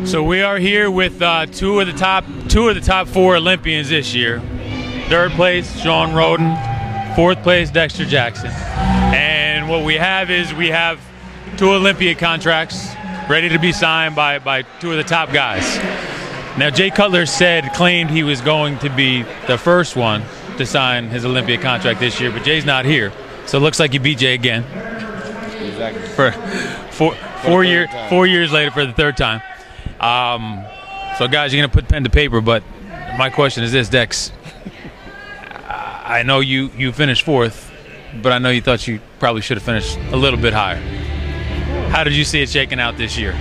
So we are here with two of the top four Olympians this year. Third place, Shawn Rhoden. Fourth place, Dexter Jackson. And what we have is we have two Olympia contracts ready to be signed by two of the top guys. Now, Jay Cutler claimed he was going to be the first one to sign his Olympia contract this year, but Jay's not here. So it looks like you beat Jay again. Exactly. For 4 years later for the third time. So guys, you're gonna put pen to paper, but my question is this, Dex. I know you finished fourth, but I know you thought you probably should have finished a little bit higher. How did you see it shaking out this year?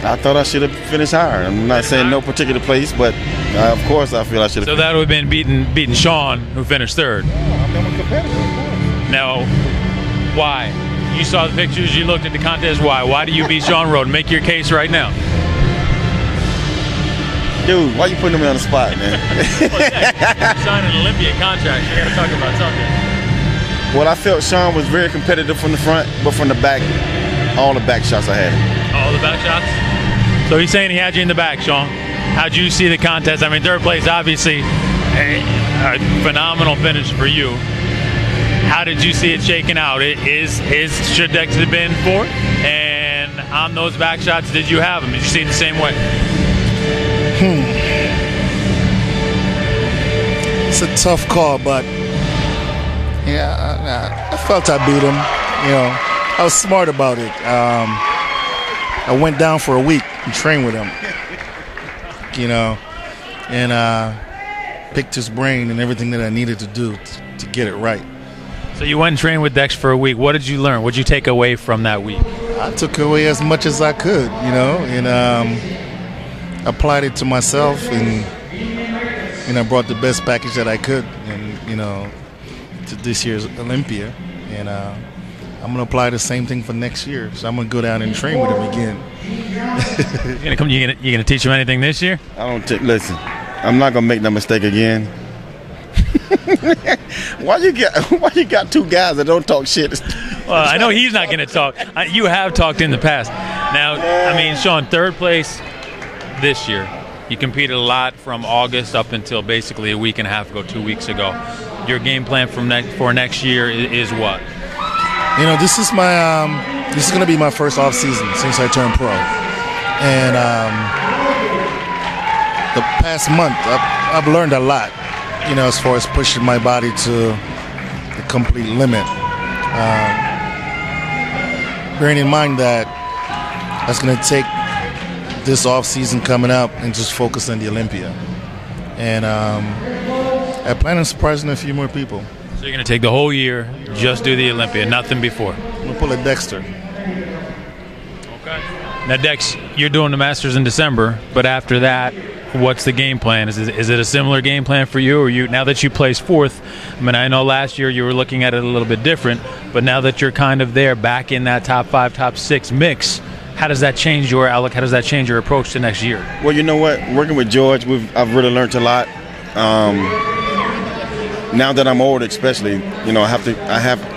I thought I should have finished higher. I'm not saying no particular place, but of course I feel I should have. So that would have been beating Shawn, who finished third. I'm a competitor. Now, why? You saw the pictures, you looked at the contest. Why do you beat Shawn Rhoden? Make your case right now. Dude, why you putting me on the spot, man? Signing an Olympia contract, you got to talk about something. Well, I felt Shawn was very competitive from the front, but from the back, all the back shots I had. All the back shots? So he's saying he had you in the back, Shawn. How'd you see the contest? I mean, third place, obviously, a phenomenal finish for you. How did you see it shaking out? Should Dexter have been fourth? And on those back shots, did you have them? Did you see it the same way? It's a tough call, but yeah, I felt I beat him. You know, I was smart about it. I went down for a week and trained with him. You know, and picked his brain and everything that I needed to do to get it right. So you went and trained with Dex for a week. What did you learn? What did you take away from that week? I took away as much as I could, you know, and applied it to myself, and I brought the best package that I could, and you know, to this year's Olympia, and I'm gonna apply the same thing for next year. So I'm gonna go down and train with him again. You gonna teach him anything this year? Listen, I'm not gonna make that mistake again. Why you got two guys that don't talk shit? Well, I know he's not going to talk. You have talked in the past. Now, I mean, Shawn, third place this year. You competed a lot from August up until basically a week and a half ago, 2 weeks ago. Your game plan for next year is what? You know, this is going to be my first off season since I turned pro, and the past month I've learned a lot. You know, as far as pushing my body to the complete limit. Bearing in mind that I was going to take this off season coming up and just focus on the Olympia. And I plan on surprising a few more people. So you're going to take the whole year, just do the Olympia, nothing before? I'm going to pull a Dexter. Okay. Now, Dex, you're doing the Masters in December, but after that, what's the game plan? Is it a similar game plan for you, or now that you placed fourth? I mean, I know last year you were looking at it a little bit different, but now that you're kind of there, back in that top 5, top 6 mix, how does that change your outlook? How does that change your approach to next year? Well, you know what? Working with George, I've really learned a lot. Now that I'm older, especially, you know,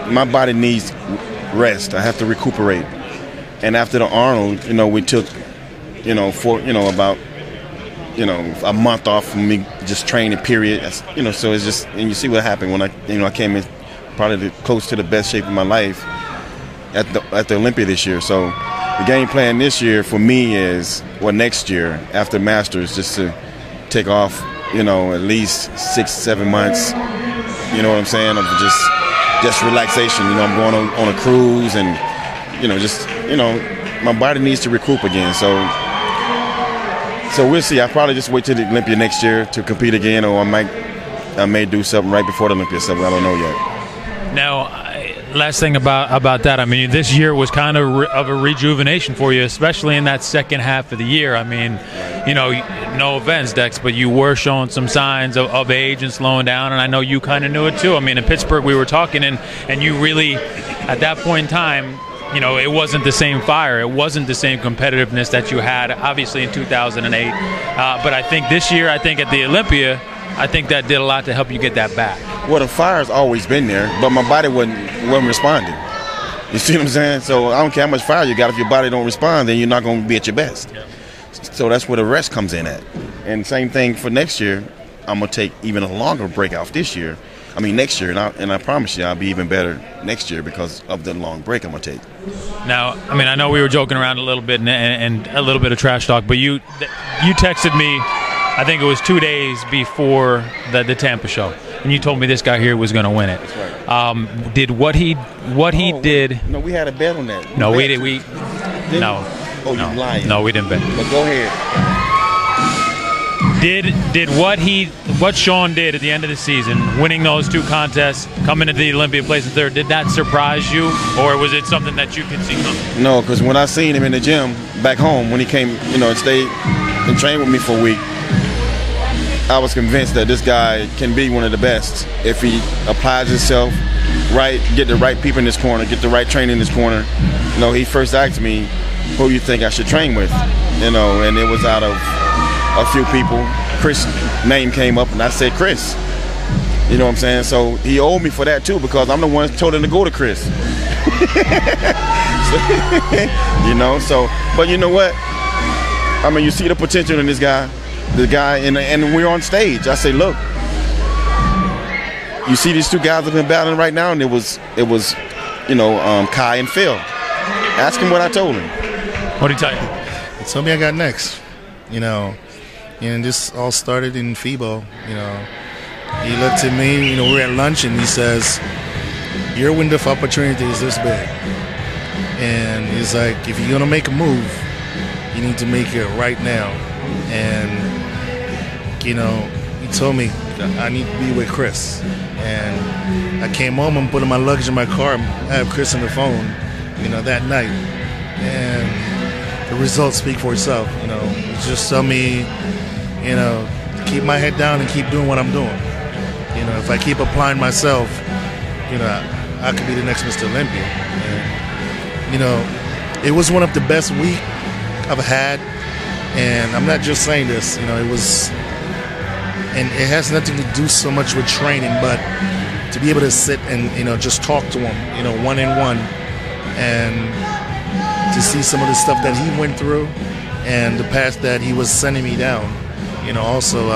my body needs rest. I have to recuperate. And after the Arnold, you know, we took, you know, about a month off from me just training, period. You know, so it's just, and you see what happened when I came in probably close to the best shape of my life at the Olympia this year. So the game plan this year for me is, well, next year after Masters, just to take off, you know, at least 6-7 months. You know what I'm saying? Of just relaxation. You know, I'm going on a cruise, and you know, just, you know, my body needs to recoup again. So we'll see. I'll probably just wait till the Olympia next year to compete again, or I may do something right before the Olympia. So I don't know yet. Now, last thing about that. I mean, this year was kind of a rejuvenation for you, especially in that second half of the year. I mean, you know, no offense, Dex, but you were showing some signs of age and slowing down, and I know you kind of knew it too. I mean, in Pittsburgh we were talking, and you really, at that point in time, you know, it wasn't the same fire. It wasn't the same competitiveness that you had, obviously, in 2008. But I think this year, at the Olympia, I think that did a lot to help you get that back. Well, the fire's always been there, but my body wasn't responding. You see what I'm saying? So I don't care how much fire you got. If your body don't respond, then you're not going to be at your best. Yep. So that's where the rest comes in at. And same thing for next year. I'm going to take even a longer break off next year. And I promise you I'll be even better next year because of the long break I'm going to take. Now, I mean, I know we were joking around a little bit and a little bit of trash talk, but you texted me, I think it was 2 days before the Tampa show, and you told me this guy here was going to win it. That's right. Did what he did? No, we had a bet on that. No, we did. No. Oh, you lying. No, we didn't bet. But go ahead. Did what Shawn did at the end of the season, winning those 2 contests, coming into the Olympia placing third, did that surprise you, or was it something that you could see coming? No, because when I seen him in the gym back home, when he came, and stayed and trained with me for a week, I was convinced that this guy can be one of the best if he applies himself right, get the right people in his corner, get the right training in his corner. He first asked me, who you think I should train with, and it was out of a few people. Chris' name came up, and I said Chris. You know what I'm saying? So he owed me for that too, because I'm the one who told him to go to Chris. So, but you know what? I mean, you see the potential in this guy, and we're on stage. I say, look, you see these 2 guys have been battling right now, and it was Kai and Phil. Ask him what I told him. What did he tell you? He told me I got next. And this all started in FIBO. He looked at me, we were at lunch, and he says, your window of opportunity is this big. And he's like, if you're going to make a move, you need to make it right now. And, he told me I need to be with Chris. And I came home and put my luggage in my car and have Chris on the phone, that night. And the results speak for itself. He just told me, to keep my head down and keep doing what I'm doing. If I keep applying myself, I could be the next Mr. Olympia. And, it was one of the best weeks I've had, and I'm not just saying this. It was, and it has nothing to do so much with training, but to be able to sit and just talk to him, one-on-one, and to see some of the stuff that he went through and the path that he was sending me down. Also,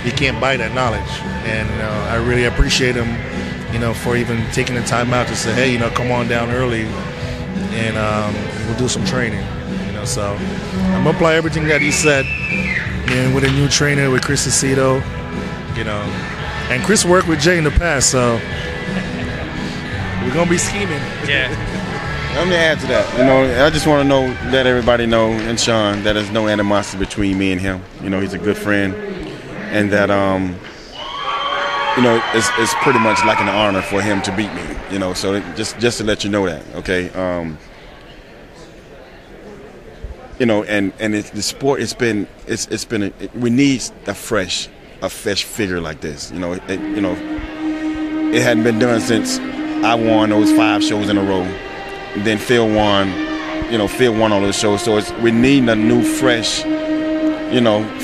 you can't buy that knowledge, and I really appreciate him, for even taking the time out to say, hey, come on down early, and we'll do some training. So I'm gonna apply everything that he said, and with a new trainer, with Chris Aceto, and Chris worked with Jay in the past, so we're gonna be scheming. Yeah. Let me add to that. I just want to let everybody know, and Shawn, that there's no animosity between me and him. He's a good friend, and that it's pretty much like an honor for him to beat me. So just to let you know that, okay. And it's the sport. It's been. We need a fresh figure like this. It hadn't been done since I won those 5 shows in a row. And then Phil won. Phil won all those shows. So we need a new, fresh,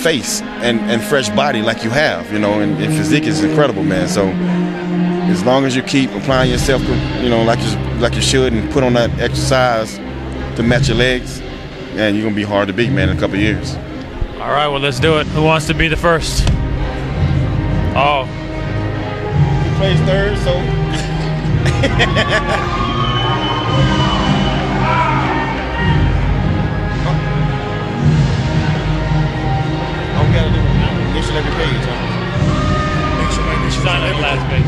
face and fresh body like you have. And physique is incredible, man. So as long as you keep applying yourself, like you should, and put on that exercise to match your legs, man, you're gonna be hard to beat, man, in a couple of years. All right, well, let's do it. Who wants to be the first? Oh. He plays third, so. All we gotta do is initial every page, huh? Make sure my initials Sign on the last page.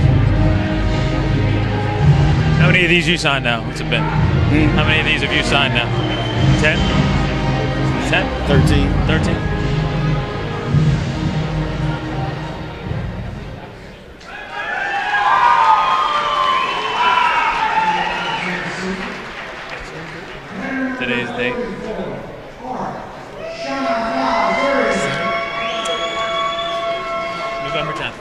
How many of these you signed now? What's it been? How many of these have you signed now? 10? 10? 13. 13? Today's date. November 10th.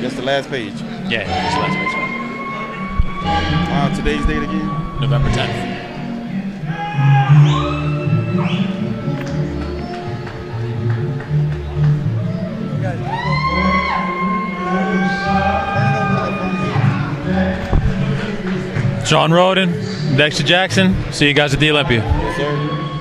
That's the last page. Yeah, it's the last page. Today's date again? November 10th. You guys Shawn Rhoden, Dexter Jackson. See you guys at the Olympia. Yes, sir.